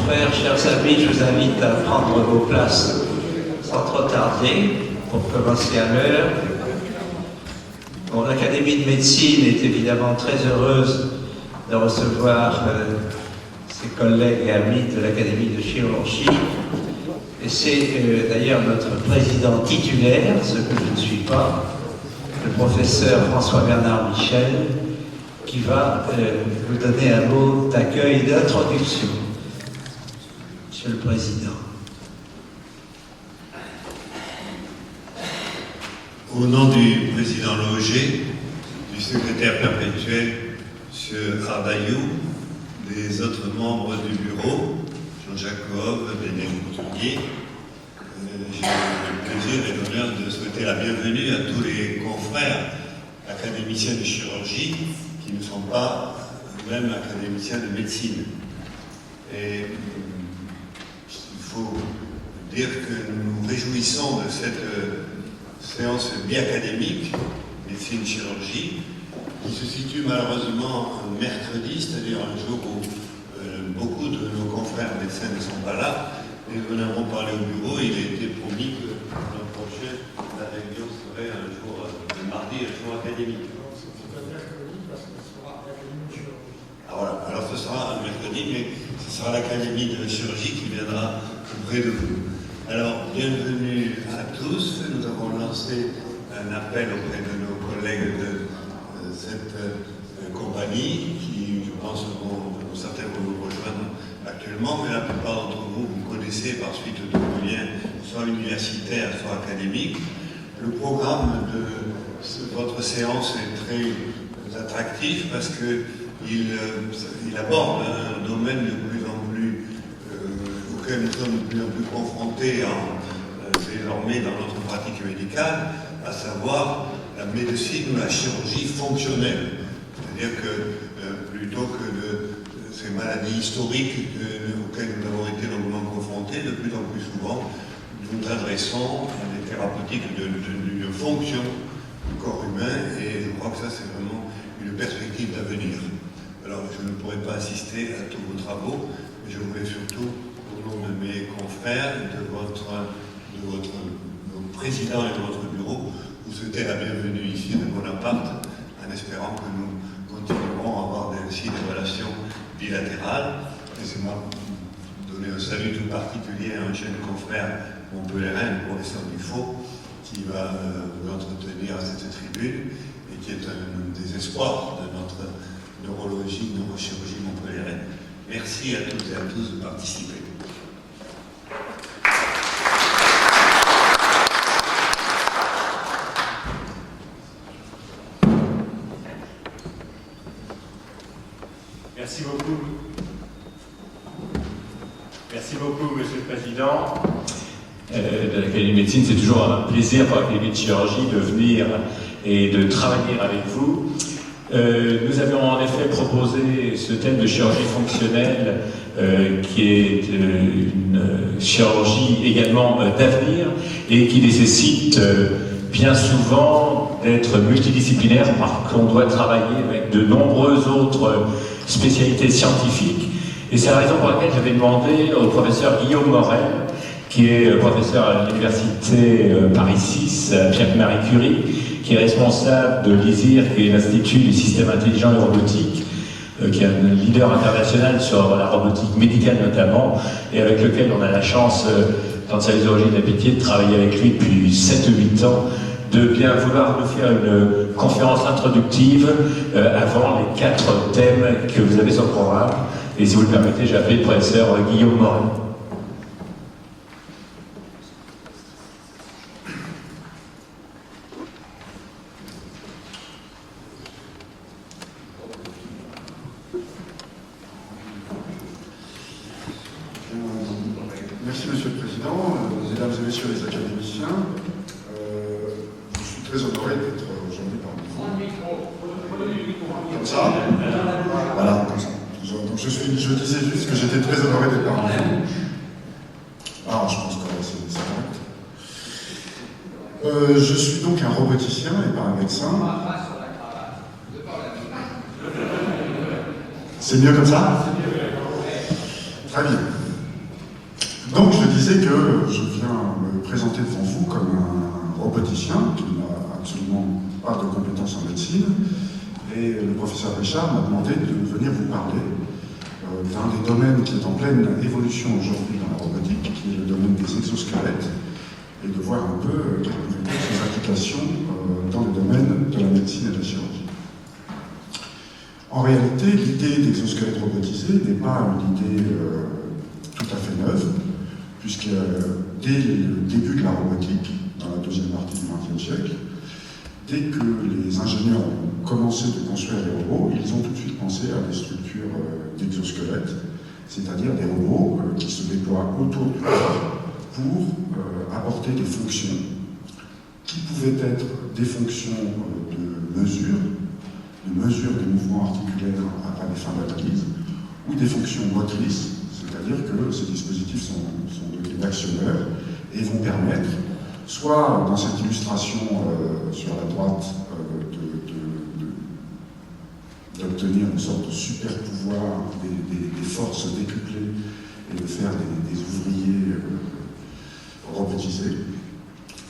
confrères, chers amis, je vous invite à prendre vos places sans trop tarder pour commencer à l'heure. Bon, l'Académie de médecine est évidemment très heureuse de recevoir ses collègues et amis de l'Académie de chirurgie. Et c'est d'ailleurs notre président titulaire, ce que je ne suis pas, le professeur François-Bernard Michel, qui va vous donner un mot d'accueil et d'introduction. Monsieur le Président. Au nom du président Loger, du secrétaire perpétuel, M. Ardayou, des autres membres du bureau, Jean-Jacques Cohob, Daniel Couturier, j'ai le plaisir et l'honneur de souhaiter la bienvenue à tous les confrères académiciens de chirurgie qui ne sont pas eux-mêmes académiciens de médecine. Et il faut dire que nous nous réjouissons de cette séance biacadémique, médecine-chirurgie, qui se situe malheureusement un mercredi, c'est-à-dire un jour où beaucoup de nos confrères médecins ne sont pas là. Et nous en avons parlé au bureau, il a été promis que l'an prochain, la réunion serait un jour, le mardi, un jour académique. Ah voilà, alors ce sera un mercredi, mais ce sera l'Académie de chirurgie qui viendra auprès de vous. Alors, bienvenue à tous. Nous avons lancé un appel auprès de nos collègues de cette compagnie qui, je pense, certains vont nous rejoindre actuellement, mais la plupart d'entre vous, vous connaissez par suite de vos liens, soit universitaires, soit académiques. Le programme de votre séance est très attractif parce qu'il aborde un domaine de plus en plus auquel nous sommes de plus en plus confrontés désormais dans notre pratique médicale, à savoir la médecine ou la chirurgie fonctionnelle. C'est-à-dire que plutôt que ces maladies historiques auxquelles nous avons été longuement confrontés, de plus en plus souvent, nous nous adressons à des thérapeutiques d'une fonction du corps humain, et je crois que ça c'est vraiment une perspective d'avenir. Alors je ne pourrais pas assister à tous vos travaux, mais je voulais surtout, au nom de mes confrères, de votre président et de votre bureau, vous souhaiter la bienvenue ici à Bonaparte, en espérant que nous continuerons à avoir aussi des relations bilatérales. Laissez-moi donner un salut tout particulier à un jeune confrère montpelliérain, le professeur Dufaux, qui va vous entretenir à cette tribune et qui est un des espoirs de notre neurologie, neurochirurgie montpelliéraine. Merci à toutes et à tous de participer. Merci beaucoup. Merci beaucoup, Monsieur le Président de l'Académie de médecine. C'est toujours un plaisir pour l'Académie de chirurgie de venir et de travailler avec vous. Nous avions en effet proposé ce thème de chirurgie fonctionnelle qui est une chirurgie également d'avenir et qui nécessite bien souvent d'être multidisciplinaire parce qu'on doit travailler avec de nombreuses autres spécialités scientifiques. Et c'est la raison pour laquelle j'avais demandé au professeur Guillaume Morel, qui est professeur à l'université Paris 6, Pierre-Marie Curie, qui est responsable de l'ISIR, qui est l'Institut du système intelligent et robotique, qui est un leader international sur la robotique médicale notamment, et avec lequel on a la chance, dans le service d'origine de la Pitié, de travailler avec lui depuis 7 ou 8 ans, de bien vouloir nous faire une conférence introductive avant les 4 thèmes que vous avez sur le programme. Et si vous le permettez, j'ai appelé le professeur Guillaume Morel. Merci Monsieur le Président, Mesdames et Messieurs les académiciens. Je suis très honoré d'être aujourd'hui parmi vous. Comme ça. Voilà, comme ça. Donc je disais juste que j'étais très honoré d'être parmi vous. Ah, je pense que c'est correct. Je suis donc un roboticien et pas un médecin. C'est mieux comme ça? Très bien. Donc je disais que je viens me présenter devant vous comme un roboticien qui n'a absolument pas de compétences en médecine. Et le professeur Richard m'a demandé de venir vous parler d'un des domaines qui est en pleine évolution aujourd'hui dans la robotique, qui est le domaine des exosquelettes, et de voir un peu quelles peuvent être ses applications dans le domaine de la médecine et de la chirurgie. En réalité, l'idée d'exosquelettes robotisés n'est pas une idée tout à fait neuve, puisque dès le début de la robotique, dans la deuxième partie du XXe siècle, dès que les ingénieurs ont commencé de construire des robots, ils ont tout de suite pensé à des structures d'exosquelettes, c'est-à-dire des robots qui se déploient autour du corps pour apporter des fonctions qui pouvaient être des fonctions de mesure des mouvements articulaires à des fins d'analyse, ou des fonctions motrices, c'est-à-dire que ces dispositifs sont dotés d'actionneurs et vont permettre, soit dans cette illustration sur la droite, d'obtenir une sorte de super pouvoir, des forces décuplées et de faire des ouvriers robotisés,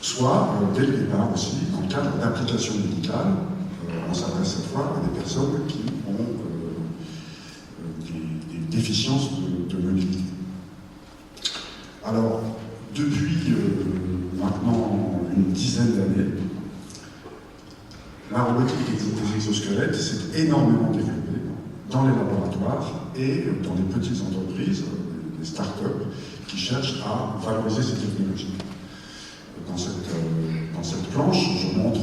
soit dès le départ aussi, dans le cadre d'applications médicales, on s'adresse cette fois à des personnes qui ont des déficiences de mobilité. Alors, depuis maintenant une dizaine d'années, la robotique des exosquelettes s'est énormément développée dans les laboratoires et dans les petites entreprises, des start-up, qui cherchent à valoriser ces technologies. Dans cette planche, je montre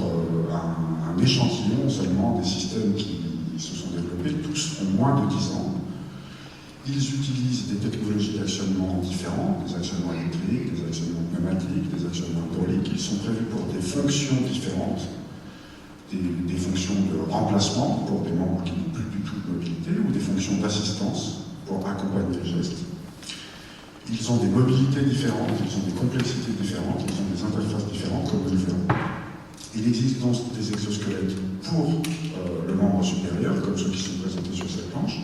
un échantillon seulement des systèmes qui se sont développés, tous ont moins de 10 ans. Ils utilisent des technologies d'actionnement différentes, des actionnements électriques, des actionnements pneumatiques, des actionnements hydrauliques. Ils sont prévus pour des fonctions différentes, des fonctions de remplacement pour des membres qui n'ont plus du tout de mobilité, ou des fonctions d'assistance pour accompagner les gestes. Ils ont des mobilités différentes, ils ont des complexités différentes, ils ont des interfaces différentes comme nous le verrons. Il existe donc des exosquelettes pour le membre supérieur, comme ceux qui sont présentés sur cette planche,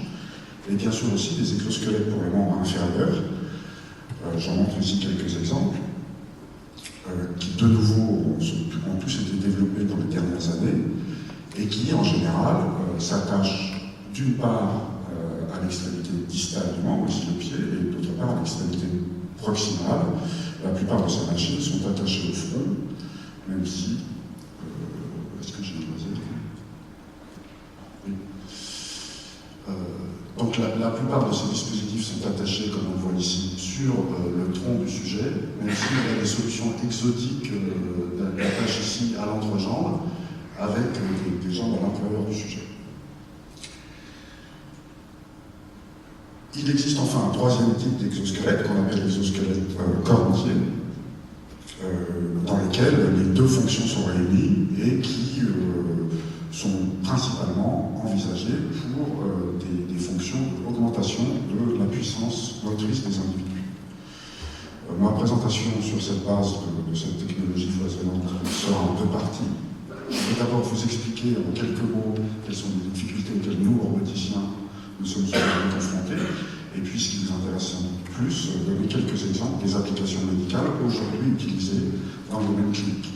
et bien sûr aussi des exosquelettes pour le membre inférieur. J'en montre ici quelques exemples, qui de nouveau ont tous été développés dans les dernières années, et qui en général s'attachent d'une part à l'extrémité distale du membre, ici le pied, et d'autre part à l'extrémité proximale. La plupart de ces machines sont attachées au front, même si... est-ce que j'ai une loisir ? Oui. Donc la plupart de ces dispositifs sont attachés, comme on le voit ici, sur le tronc du sujet, même s'il y a des solutions exotiques d'attache ici à l'entrejambe, avec des jambes à l'intérieur du sujet. Il existe enfin un troisième type d'exosquelette qu'on appelle l'exosquelette corps entier, dans lesquels les deux fonctions sont réunies et qui sont principalement envisagées pour des fonctions d'augmentation de la puissance motrice des individus. Ma présentation sur cette base de cette technologie foisonnante sera en deux parties. Je vais d'abord vous expliquer en quelques mots quelles sont les difficultés auxquelles nous, roboticiens, nous sommes aujourd'hui confrontés, et puis ce qui nous intéresse plus, donner quelques exemples des applications médicales aujourd'hui utilisées dans le domaine clinique.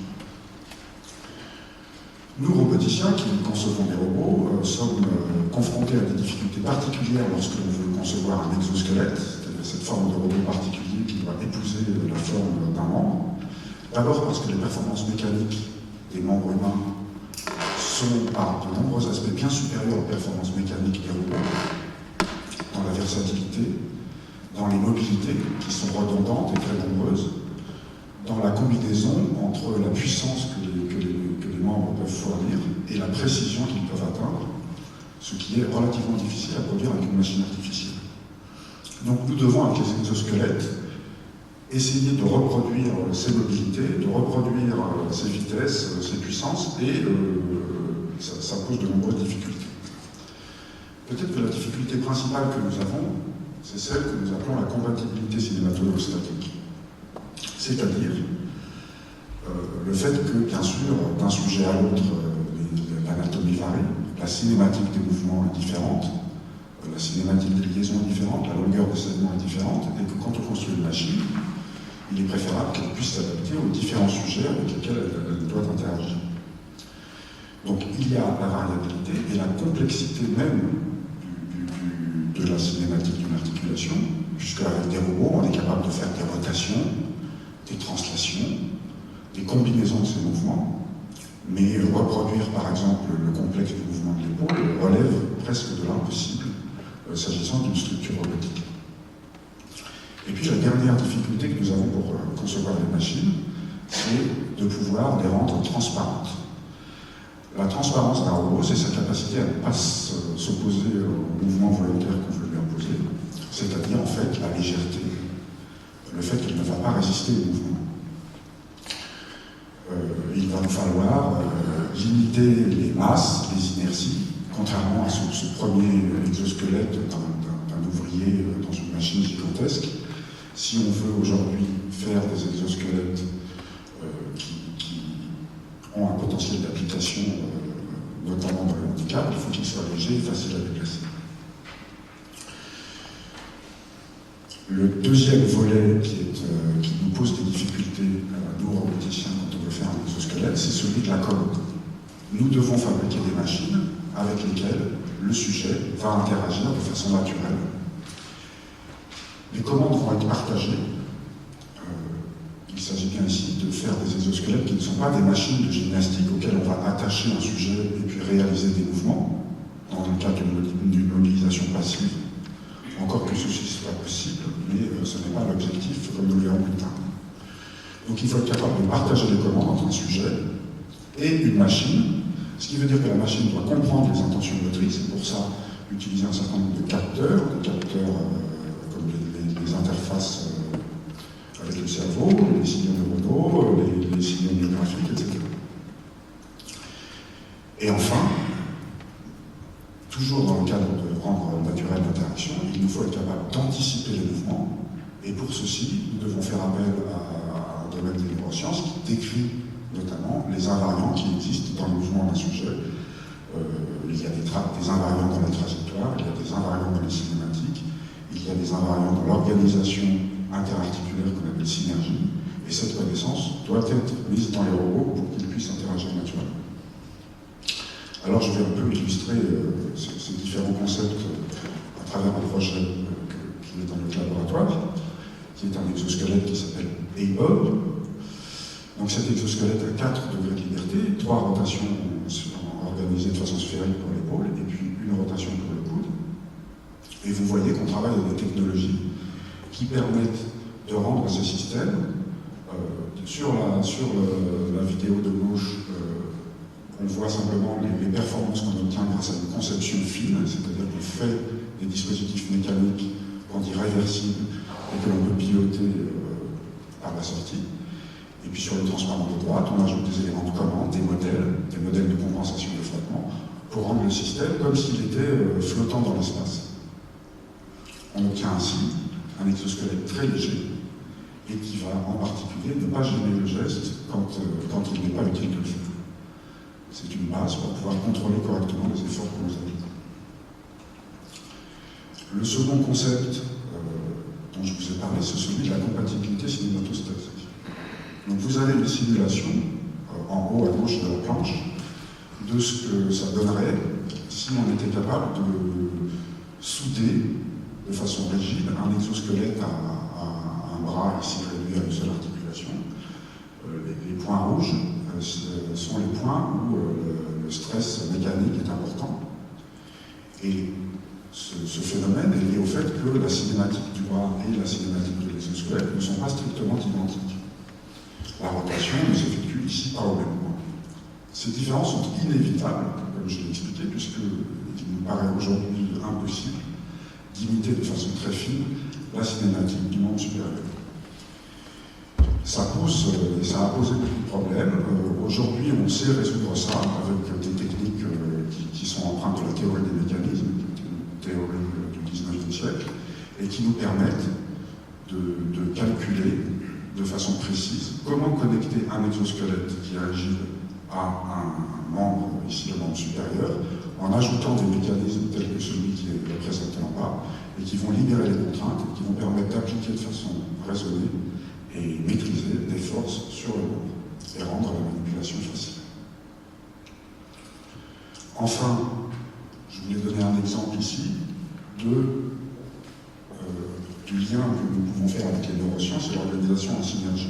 Nous, roboticiens, qui concevons des robots, sommes confrontés à des difficultés particulières lorsque l'on veut concevoir un exosquelette, c'est-à-dire cette forme de robot particulier qui doit épouser la forme d'un membre. D'abord parce que les performances mécaniques des membres humains sont par de nombreux aspects bien supérieurs aux performances mécaniques des robots, dans la versatilité, dans les mobilités qui sont redondantes et très nombreuses, dans la combinaison entre la puissance que les membres peuvent fournir et la précision qu'ils peuvent atteindre, ce qui est relativement difficile à produire avec une machine artificielle. Donc nous devons, avec les exosquelettes, essayer de reproduire ces mobilités, de reproduire ces vitesses, ces puissances, et ça pose de nombreuses difficultés. Peut-être que la difficulté principale que nous avons, c'est celle que nous appelons la compatibilité cinématographique. C'est-à-dire le fait que, bien sûr, d'un sujet à l'autre, l'anatomie varie, la cinématique des mouvements est différente, la cinématique des liaisons est différente, différente, la longueur des segments est différente, et que quand on construit une machine, il est préférable qu'elle puisse s'adapter aux différents sujets avec lesquels elle doit interagir. Donc il y a la variabilité et la complexité même de la cinématique d'une articulation, puisqu'avec des robots, on est capable de faire des rotations, des translations, des combinaisons de ces mouvements, mais reproduire par exemple le complexe du mouvement de l'épaule relève presque de l'impossible s'agissant d'une structure robotique. Et puis la dernière difficulté que nous avons pour concevoir les machines, c'est de pouvoir les rendre transparentes. La transparence d'un robot, c'est sa capacité à ne pas s'opposer au mouvement volontaire qu'on veut lui imposer, c'est-à-dire en fait la légèreté, le fait qu'elle ne va pas résister au mouvement. Il va nous falloir limiter les masses, les inerties, contrairement à ce premier exosquelette d'un ouvrier dans une machine gigantesque. Si on veut aujourd'hui faire des exosquelettes qui ont un potentiel d'application, notamment dans le handicap, il faut qu'ils soient légers et faciles à déplacer. Le deuxième volet qui nous pose des difficultés, nous roboticiens, quand on veut faire un exosquelette, c'est celui de la commande. Nous devons fabriquer des machines avec lesquelles le sujet va interagir de façon naturelle. Les commandes vont être partagées. Il s'agit bien ici de faire des exosquelettes qui ne sont pas des machines de gymnastique auxquelles on va attacher un sujet et puis réaliser des mouvements, dans le cas d'une mobilisation passive. Encore que ceci soit possible, mais ce n'est pas l'objectif comme nous le verrons plus tard. Donc il faut être capable de partager les commandes entre un sujet et une machine, ce qui veut dire que la machine doit comprendre les intentions motrices, et pour ça utiliser un certain nombre de capteurs comme les interfaces avec le cerveau, les signaux neuronaux, les signaux néographiques, etc. Et enfin, toujours dans le cadre de rendre naturelle l'interaction, il nous faut être capable d'anticiper les mouvements, et pour ceci, nous devons faire appel à un domaine des neurosciences qui décrit notamment les invariants qui existent dans le mouvement d'un sujet. Il y a des invariants dans la trajectoire, il y a des invariants dans les cinématiques, il y a des invariants dans l'organisation interarticulaire qu'on appelle synergie, et cette connaissance doit être mise dans les robots pour qu'ils puissent interagir naturellement. Alors je vais un peu illustrer ces différents concepts à travers un projet qui est dans notre laboratoire, qui est un exosquelette qui s'appelle ABOB. Donc cet exosquelette a 4 degrés de liberté, 3 rotations organisées de façon sphérique pour l'épaule, et puis une rotation pour le coude. Et vous voyez qu'on travaille avec des technologies qui permettent de rendre ces systèmes, sur la vidéo de gauche, on voit simplement les performances qu'on obtient grâce à une conception fine, c'est-à-dire qu'on fait des dispositifs mécaniques qu'on dit réversibles et que l'on peut piloter par la sortie. Et puis sur le transparent de droite, on ajoute des éléments de commande, des modèles de compensation de frottement, pour rendre le système comme s'il était flottant dans l'espace. On obtient ainsi un exosquelette très léger et qui va en particulier ne pas gêner le geste quand il n'est pas utile de le faire. C'est une base pour pouvoir contrôler correctement les efforts qu'on nous applique. Le second concept dont je vous ai parlé, c'est celui de la compatibilité cinématostátique. Donc vous avez une simulation en haut à gauche de la planche de ce que ça donnerait si on était capable de souder de façon rigide un exosquelette à un bras ici réduit à une seule articulation. Les points rouges sont les points où le stress mécanique est important. Et ce phénomène est lié au fait que la cinématique du bras et la cinématique de l'exosquelette ne sont pas strictement identiques. La rotation ne s'effectue ici pas au même point. Ces différences sont inévitables, comme je l'ai expliqué, puisqu'il nous paraît aujourd'hui impossible d'imiter de façon très fine la cinématique du monde supérieur. Ça a posé beaucoup de problèmes. Aujourd'hui, on sait résoudre ça avec des techniques qui sont empreintes de la théorie des mécanismes, une théorie du 19e siècle, et qui nous permettent de calculer de façon précise comment connecter un exosquelette qui est rigide à un membre, ici le membre supérieur, en ajoutant des mécanismes tels que celui qui est représenté en bas, et qui qui vont libérer les contraintes et qui vont permettre d'appliquer de façon raisonnée et maîtriser des forces sur le monde et rendre la manipulation facile. Enfin, je voulais donner un exemple ici du lien que nous pouvons faire avec les neurosciences et l'organisation en synergie.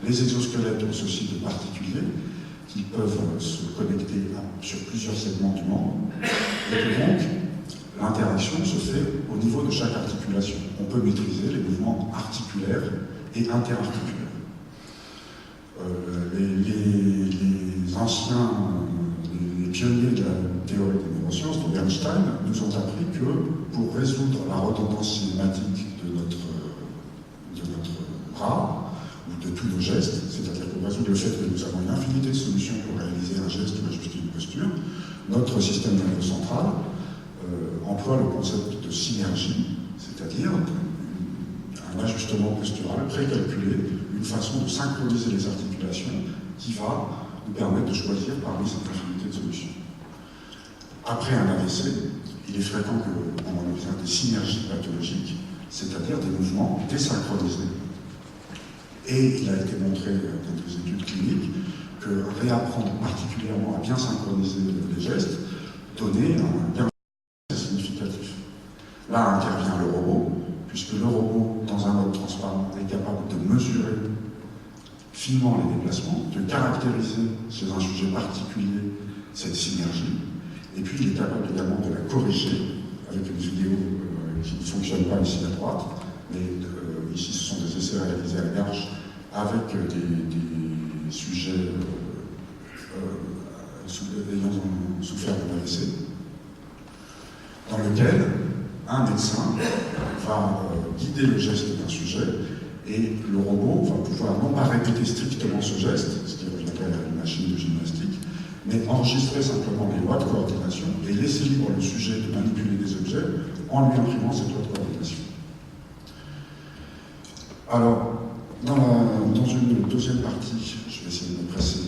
Les exosquelettes ont ceci de particulier qu'ils peuvent se connecter sur plusieurs segments du membre et que donc l'interaction se fait au niveau de chaque articulation. On peut maîtriser les mouvements articulaires et interarticulaires. Les anciens, les pionniers de la théorie des neurosciences, dont Bernstein, nous ont appris que pour résoudre la redondance cinématique de notre bras, ou de tous nos gestes, c'est-à-dire pour résoudre le fait que nous avons une infinité de solutions pour réaliser un geste ou ajuster une posture, notre système nerveux central emploie le concept de synergie, c'est-à-dire un ajustement postural précalculé, une façon de synchroniser les articulations qui va nous permettre de choisir parmi cette infinité de solutions. Après un AVC, il est fréquent qu'on observe des synergies pathologiques, c'est-à-dire des mouvements désynchronisés. Et il a été montré dans des études cliniques que réapprendre particulièrement à bien synchroniser les gestes donnait un gain significatif. Là intervient le robot, puisque le robot, dans un mode transparent, est capable de mesurer finement les déplacements, de caractériser chez un sujet particulier cette synergie, et puis il est capable également de la corriger avec une vidéo qui ne fonctionne pas ici à droite, mais ici ce sont des essais réalisés à la Garche avec des sujets ayant souffert d'un AVC, dans lequel un médecin va guider le geste d'un sujet et le robot va pouvoir non pas répéter strictement ce geste, ce qui reviendrait à une machine de gymnastique, mais enregistrer simplement les lois de coordination et laisser libre le sujet de manipuler des objets en lui imprimant cette loi de coordination. Alors, dans une deuxième partie, je vais essayer de me presser,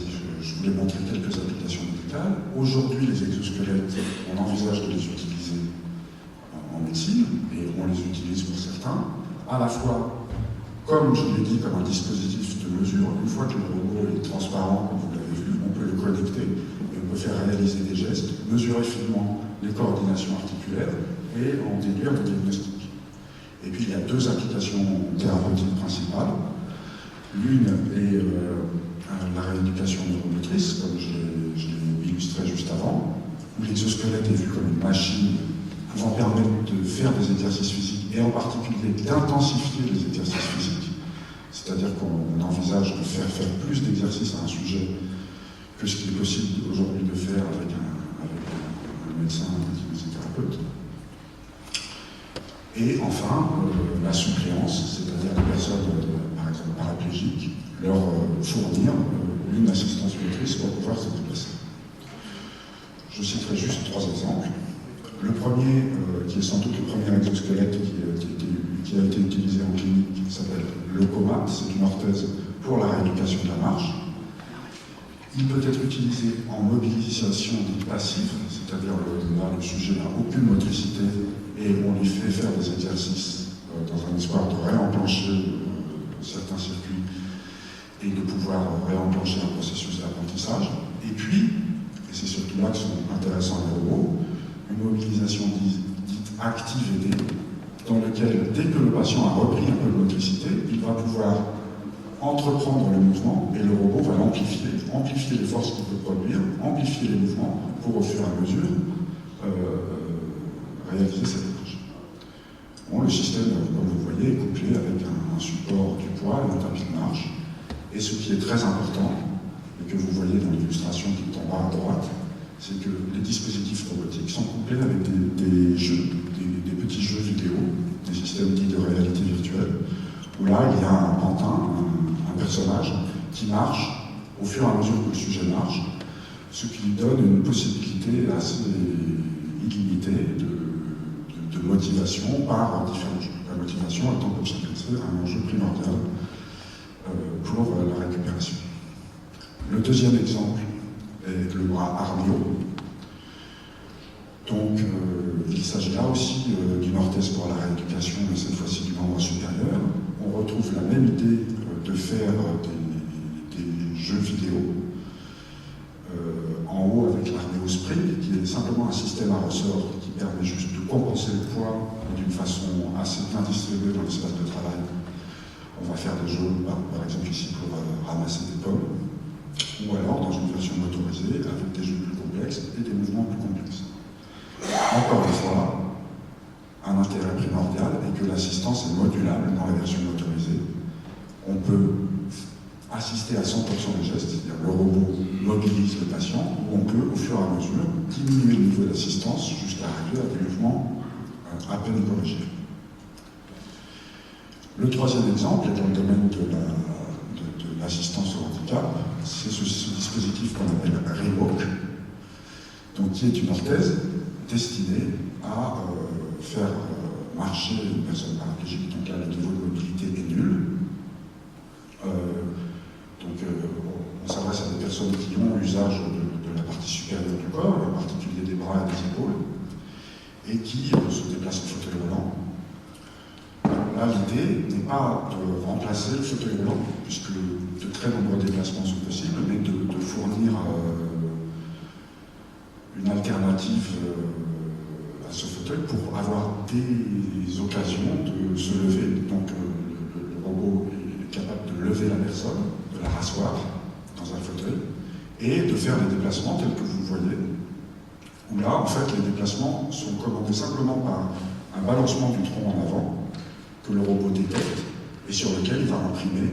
je voulais montrer quelques applications médicales. Aujourd'hui, les exosquelettes, on envisage de les utiliser en médecine, et on les utilise pour certains, à la fois, comme je l'ai dit, comme un dispositif de mesure. Une fois que le robot est transparent, comme vous l'avez vu, on peut le connecter, et on peut faire réaliser des gestes, mesurer finement les coordinations articulaires, et en déduire des diagnostics. Et puis il y a deux applications thérapeutiques principales. L'une est la rééducation neuromotrice, comme je l'ai illustré juste avant, où l'exosquelette est vu comme une machine pouvant permettre de faire des exercices physiques et en particulier d'intensifier les exercices physiques. C'est-à-dire qu'on envisage de faire plus d'exercices à un sujet que ce qui est possible aujourd'hui de faire avec un médecin, un kinésithérapeute. Et enfin, la suppléance, c'est-à-dire les personnes, par exemple paraplégiques, leur fournir une assistance motrice pour pouvoir se déplacer. Je citerai juste trois exemples. Le premier, qui est sans doute le premier exosquelette qui a été utilisé en clinique, s'appelle Locomat, c'est une orthèse pour la rééducation de la marche. Il peut être utilisé en mobilisation dite passive, c'est-à-dire le sujet n'a aucune motricité et on lui fait faire des exercices dans un espoir de réenclencher certains circuits et de pouvoir réenclencher un processus d'apprentissage. Et puis, et c'est surtout là que sont intéressants les robots, une mobilisation dite active aidée, dans laquelle, dès que le patient a repris un peu de motricité, il va pouvoir entreprendre le mouvement et le robot va l'amplifier, amplifier les forces qu'il peut produire, amplifier les mouvements pour au fur et à mesure réaliser cette marche. Bon, le système, comme vous voyez, est couplé avec un support du poids et un tapis de marche. Et ce qui est très important, et que vous voyez dans l'illustration qui est en bas à droite, c'est que les dispositifs robotiques sont couplés avec des jeux, des petits jeux vidéo, des systèmes dits de réalité virtuelle, où là, il y a un pantin, un personnage, qui marche au fur et à mesure que le sujet marche, ce qui lui donne une possibilité assez illimitée de motivation par différents jeux. La motivation étant, comme chacun le sait, un enjeu primordial pour la récupération. Le deuxième exemple est le bras Armio. Donc, il s'agit s'agit là aussi d'une orthèse pour la rééducation, mais cette fois-ci du membre supérieur. On retrouve la même idée de faire des jeux vidéo en haut avec l'Arneo Spring, qui est simplement un système à ressort qui permet juste de compenser le poids d'une façon assez bien distribuée dans l'espace de travail. On va faire des jeux, par exemple ici, pour ramasser des pommes, ou alors dans une version motorisée avec des jeux plus complexes et des mouvements plus complexes. Encore une fois, un intérêt primordial est que l'assistance est modulable dans la version motorisée. On peut assister à 100% des gestes, c'est-à-dire le robot mobilise le patient, ou on peut, au fur et à mesure, diminuer le niveau d'assistance jusqu'à arriver à des mouvements à peine corrigés. Le troisième exemple est dans le domaine de l'assistance au handicap. C'est ce dispositif qu'on appelle Rewalk, donc qui est une orthèse destinée à faire marcher une personne paraplégique dont là, le niveau de mobilité est nul. On s'adresse à des personnes qui ont l'usage de la partie supérieure du corps, en particulier des bras et des épaules, et qui se déplacent en fauteuil roulant. Là, l'idée n'est pas de remplacer le fauteuil roulant, puisque de très nombreux déplacements sont possibles, mais de fournir une alternative à ce fauteuil pour avoir des occasions de se lever. Donc le robot est capable de lever la personne, de la rasseoir dans un fauteuil, et de faire des déplacements tels que vous le voyez, où là, en fait, les déplacements sont commandés simplement par un balancement du tronc en avant, que le robot détecte, et sur lequel il va imprimer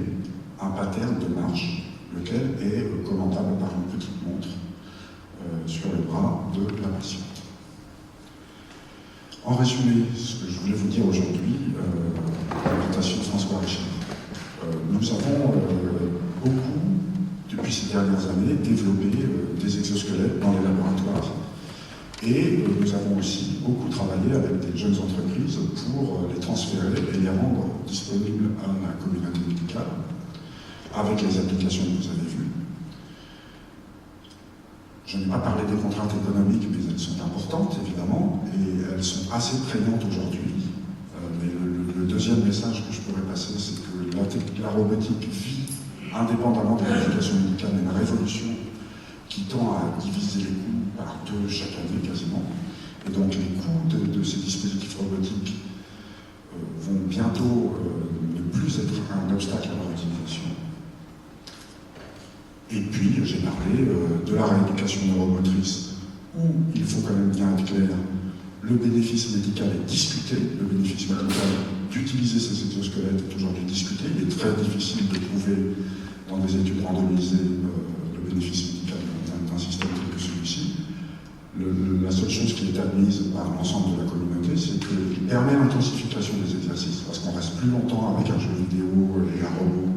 un pattern de marche, lequel est commandable par une petite montre sur le bras de la patiente. En résumé, ce que je voulais vous dire aujourd'hui, l'invitation de François Richard. Nous avons beaucoup, depuis ces dernières années, développé des exosquelettes dans les laboratoires. Et nous avons aussi beaucoup travaillé avec des jeunes entreprises pour les transférer et les rendre disponibles à la communauté médicale, avec les applications que vous avez vues. Je n'ai pas parlé des contraintes économiques, mais elles sont importantes, évidemment, et elles sont assez prégnantes aujourd'hui. Mais le deuxième message que je pourrais passer, c'est que la robotique vit, indépendamment des applications médicales, une révolution qui tend à diviser les coûts par 2 chaque année quasiment. Et donc les coûts de ces dispositifs robotiques vont bientôt ne plus être un obstacle à leur utilisation. Et puis j'ai parlé de la rééducation neuromotrice, où il faut quand même bien être clair, le bénéfice médical est discuté, le bénéfice médical d'utiliser ces exosquelettes est aujourd'hui discuté, il est très difficile de prouver dans des études randomisées le bénéfice médical d'un système tel que celui-ci. La seule chose qui est admise par l'ensemble de la communauté, c'est qu'il permet l'intensification des exercices, parce qu'on reste plus longtemps avec un jeu vidéo et un robot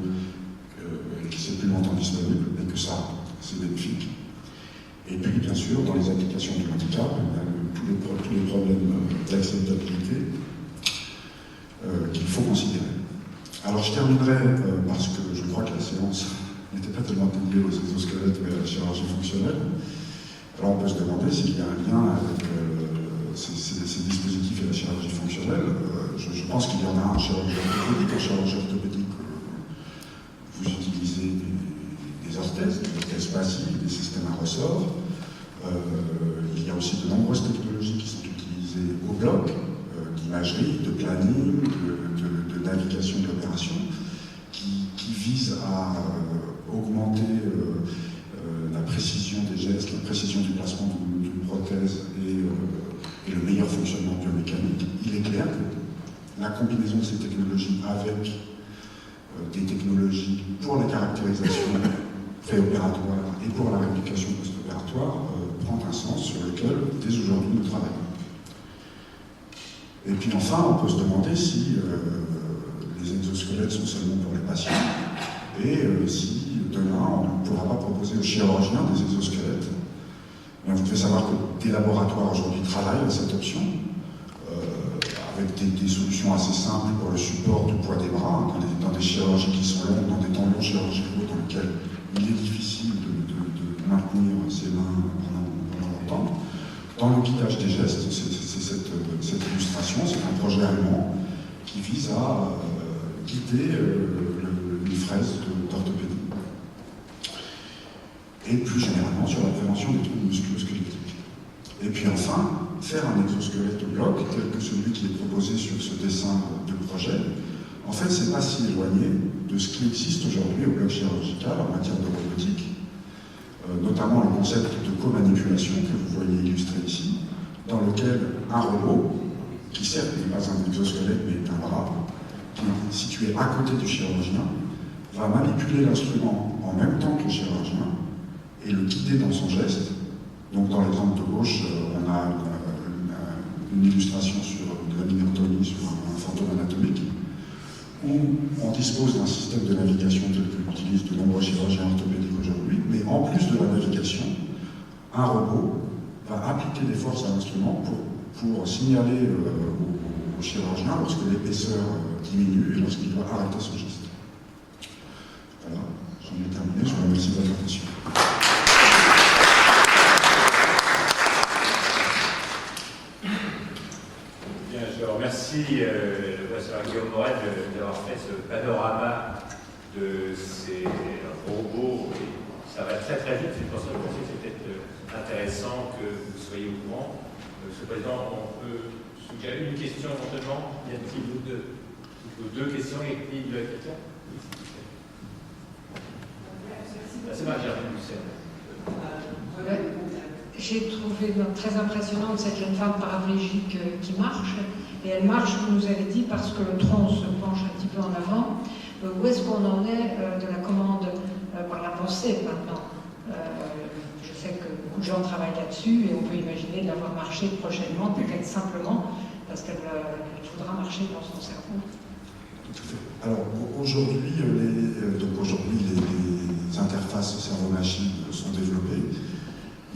qui s'est plus longtemps disponible, et que ça, c'est bénéfique. Et puis, bien sûr, dans les applications du handicap, il y a tous les problèmes d'acceptabilité qu'il faut considérer. Alors, je terminerai parce que je crois que la séance n'était pas tellement dédiée aux exosquelettes, mais à la chirurgie fonctionnelle. Alors, on peut se demander s'il y a un lien avec ces dispositifs et la chirurgie fonctionnelle. Je pense qu'il y en a un chirurgie orthopédique. En chirurgie orthopédique, vous utilisez des orthèses passives, des systèmes à ressort. Il y a aussi de nombreuses technologies qui sont utilisées au bloc, d'imagerie, de planning, de navigation de l'opération, qui visent à augmenter la précision des gestes, la précision du placement d'une prothèse et le meilleur fonctionnement biomécanique. Il est clair que la combinaison de ces technologies avec des technologies pour la caractérisation préopératoire et pour la réplication post-opératoire prend un sens sur lequel, dès aujourd'hui, nous travaillons. Et puis enfin, on peut se demander si les exosquelettes sont seulement pour les patients et si demain, on ne pourra pas proposer aux chirurgiens des exosquelettes. Mais vous devez savoir que des laboratoires aujourd'hui travaillent à cette option, avec des solutions assez simples pour le support du poids des bras, dans des chirurgies qui sont longues, dans des temps longs chirurgicaux dans lesquels il est difficile de maintenir ses mains pendant longtemps. Dans le guidage des gestes, c'est cette illustration, c'est un projet allemand qui vise à guider les fraises d'orthopédie. Et plus généralement sur la prévention des troubles musculo-squelettiques. Et puis enfin, faire un exosquelette au bloc, tel que celui qui est proposé sur ce dessin de projet, en fait, c'est pas si éloigné de ce qui existe aujourd'hui au bloc chirurgical en matière de robotique, notamment le concept de co-manipulation que vous voyez illustré ici, dans lequel un robot, qui certes n'est pas un exosquelette mais un bras, qui est situé à côté du chirurgien, va manipuler l'instrument en même temps que le chirurgien et le guider dans son geste. Donc dans l'exemple de gauche, on a une illustration sur de la minertonie sur un fantôme anatomique, où on dispose d'un système de navigation tel que l'utilisent de nombreux chirurgiens orthopédiques aujourd'hui, mais en plus de la navigation, un robot va appliquer des forces à l'instrument pour signaler au chirurgien lorsque l'épaisseur diminue et lorsqu'il doit arrêter son geste. Voilà, j'en ai terminé, je vous remercie de votre attention. Bien, je remercie le professeur Guillaume Morel d'avoir fait ce panorama de ces robots. Ça va très très vite, c'est pour ça que c'est peut-être intéressant que vous soyez au courant. Monsieur le Président, on peut suggérer une question éventuellement. Y a-t-il deux questions? Y a-t-il une question? C'est Marguerite Lucerne. J'ai trouvé très impressionnante cette jeune femme paraplégique qui marche. Et elle marche, vous nous avez dit, parce que le tronc se penche un petit peu en avant. Où est-ce qu'on en est de la commande par la pensée maintenant? Je sais que beaucoup de gens travaillent là-dessus et on peut imaginer de la voir marcher prochainement, peut-être simplement parce qu'elle voudra marcher dans son cerveau. Tout à fait. Alors aujourd'hui, les interfaces cerveau-machine sont développées.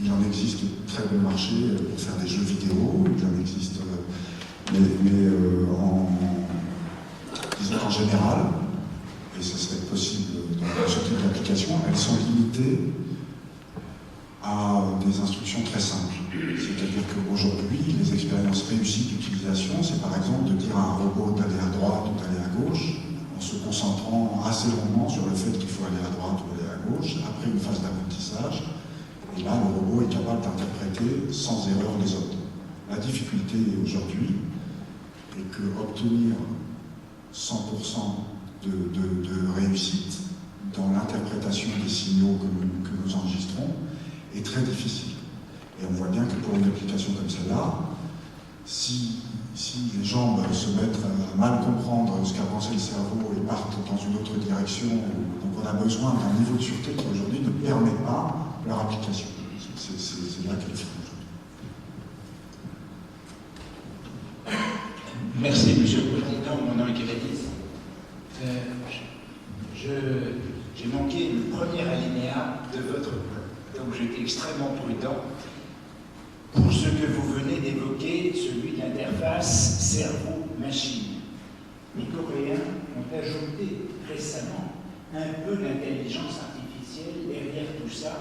Il en existe très bon marché pour faire des jeux vidéo, il en existe, disons qu'en général, et ce serait possible dans ce type d'application, elles sont limitées à des instructions très simples. C'est-à-dire qu'aujourd'hui, les expériences réussies d'utilisation, c'est par exemple de dire à un robot d'aller à droite ou d'aller à gauche, en se concentrant assez longuement sur le fait qu'il faut aller à droite ou aller à gauche, après une phase d'apprentissage. Et là, le robot est capable d'interpréter sans erreur les ordres. La difficulté aujourd'hui est que obtenir 100% de réussite dans l'interprétation des signaux que nous enregistrons est très difficile. Et on voit bien que pour une application comme celle-là, si les jambes se mettent à mal comprendre ce qu'a pensé le cerveau et partent dans une autre direction, donc on a besoin d'un niveau de sûreté qui aujourd'hui ne permet pas leur application. C'est là qu'elle est aujourd'hui. Merci, Monsieur le Président. Mon nom est Kéladis. J'ai manqué le premier alinéa de votre plan, donc j'ai été extrêmement prudent pour ce que vous venez d'évoquer, celui de l'interface cerveau-machine. Les Coréens ont ajouté récemment un peu d'intelligence artificielle derrière tout ça,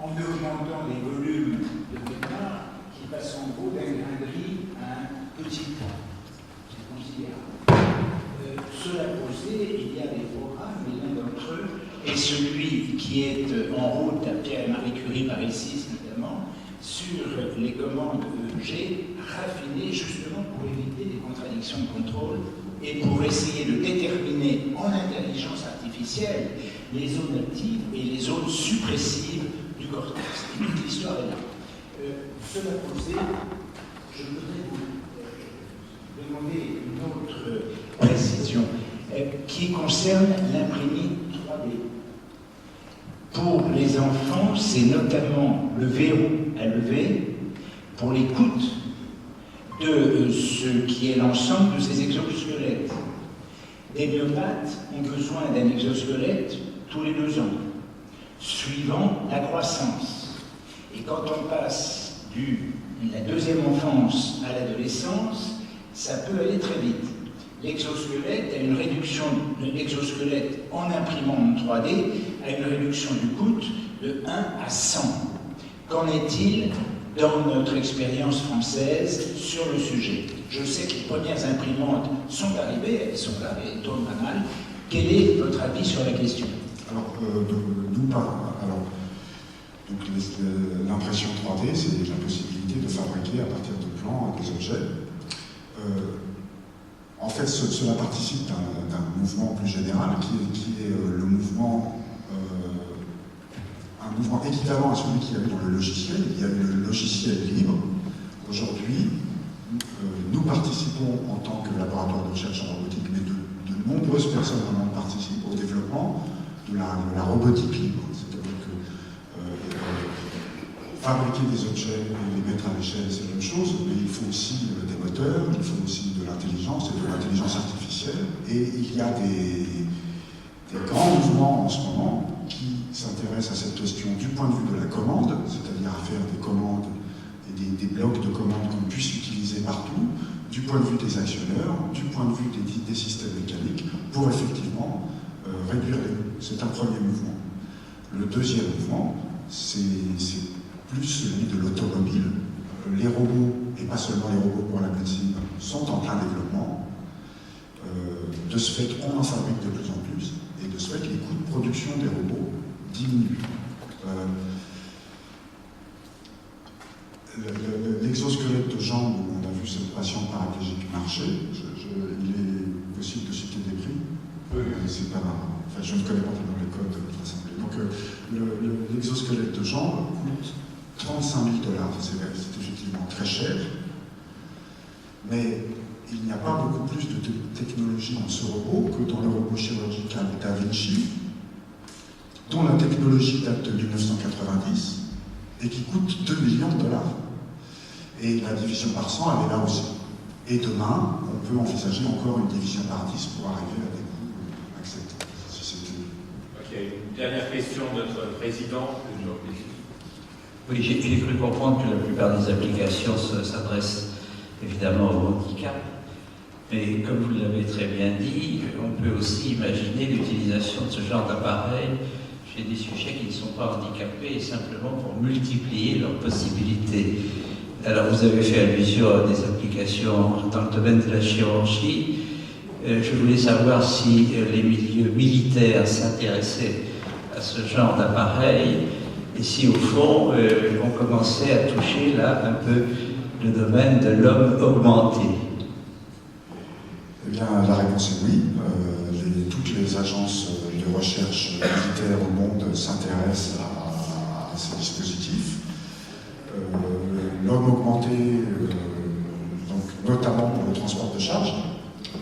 en augmentant les volumes de mémoire qui passent en gros d'un grain de riz à un petit point. C'est considérable. Cela posé, il y a des programmes, et l'un d'entre eux est celui qui est en route à Pierre et Marie Curie, Paris 6 notamment, sur les commandes EEG, raffinées justement pour éviter des contradictions de contrôle et pour essayer de déterminer en intelligence artificielle les zones actives et les zones suppressives du cortex. Et toute l'histoire est là. Cela posé, je voudrais vous demander une autre précision qui concerne l'imprimé 3D. Pour les enfants, c'est notamment le verrou à lever pour l'écoute de ce qui est l'ensemble de ces exosquelettes. Des myopathes ont besoin d'un exosquelette tous les 2 ans, suivant la croissance. Et quand on passe de la 2e enfance à l'adolescence, ça peut aller très vite. L'exosquelette a une réduction de l'exosquelette en imprimant 3D, a une réduction du coût de 1 à 100. Qu'en est-il dans notre expérience française sur le sujet. Je sais que les premières imprimantes sont arrivées, elles sont là, elles tournent pas mal. Quel est votre avis sur la question? Alors, l'impression 3D, c'est la possibilité de fabriquer à partir de plans des objets. En fait, cela participe d'un mouvement plus général qui est le mouvement, un mouvement équivalent à celui qu'il y avait dans le logiciel. Il y avait le logiciel libre. Aujourd'hui, nous participons en tant que laboratoire de recherche en robotique, mais de nombreuses personnes dans le monde participent au développement de la robotique libre. C'est-à-dire que fabriquer des objets et les mettre à l'échelle, c'est une chose, mais il faut aussi des moteurs, il faut aussi de l'intelligence et de l'intelligence artificielle. Et il y a des grands mouvements en ce moment qui s'intéressent à cette question du point de vue de la commande, c'est-à-dire à faire des commandes et des blocs de commandes qu'on puisse utiliser partout, du point de vue des actionneurs, du point de vue des systèmes mécaniques, pour effectivement réduire les coûts. C'est un premier mouvement. Le deuxième mouvement, c'est plus celui de l'automobile. Les robots, et pas seulement les robots pour la médecine, sont en plein développement. De ce fait, on en fabrique de plus en plus, et de ce fait, les coûts de production des robots diminuent. L'exosquelette de jambe, où on a vu cette patiente paraplégique marcher, il est possible de citer des prix. C'est pas marrant. Enfin, je ne connais pas tellement les codes de votre assemblée. Donc, l'exosquelette de jambe coûte 35 000 $. C'est effectivement très cher. Mais il n'y a pas beaucoup plus de technologie dans ce robot que dans le robot chirurgical Da Vinci, dont la technologie date de 1990 et qui coûte 2 millions $. Et la division par 100, elle est là aussi. Et demain, on peut envisager encore une division par 10 pour arriver à des coûts acceptables. Ok, une dernière question de notre président. Oui, j'ai cru comprendre que la plupart des applications s'adressent évidemment au handicap. Mais comme vous l'avez très bien dit, on peut aussi imaginer l'utilisation de ce genre d'appareil chez des sujets qui ne sont pas handicapés et simplement pour multiplier leurs possibilités. Alors vous avez fait allusion à des applications dans le domaine de la chirurgie. Je voulais savoir si les milieux militaires s'intéressaient à ce genre d'appareil et si au fond on commençait à toucher là un peu le domaine de l'homme augmenté. Eh bien, la réponse est oui. Toutes les agences de recherche militaires au monde s'intéressent à ces dispositifs. L'homme augmenté, donc, notamment pour le transport de charge,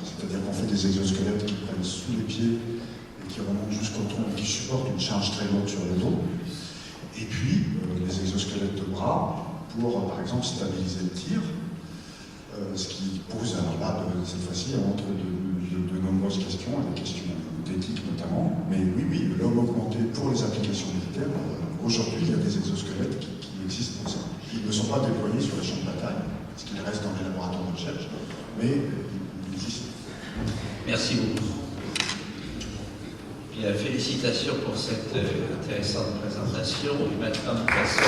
c'est-à-dire qu'on fait des exosquelettes qui prennent sous les pieds et qui remontent jusqu'au tronc et qui supportent une charge très lourde sur le dos. Et puis, les exosquelettes de bras pour, par exemple, stabiliser le tir, ce qui pose, alors là, cette fois-ci, entre de nombreuses questions, des questions d'éthique notamment. Mais oui, l'homme augmenté pour les applications militaires, aujourd'hui, il y a des exosquelettes qui existent pour ça. Ils ne sont pas déployés sur les champs de bataille, parce qu'ils restent dans les laboratoires de recherche, mais ils existent. Merci beaucoup. Bien, félicitations pour cette intéressante présentation. Et maintenant, nous passons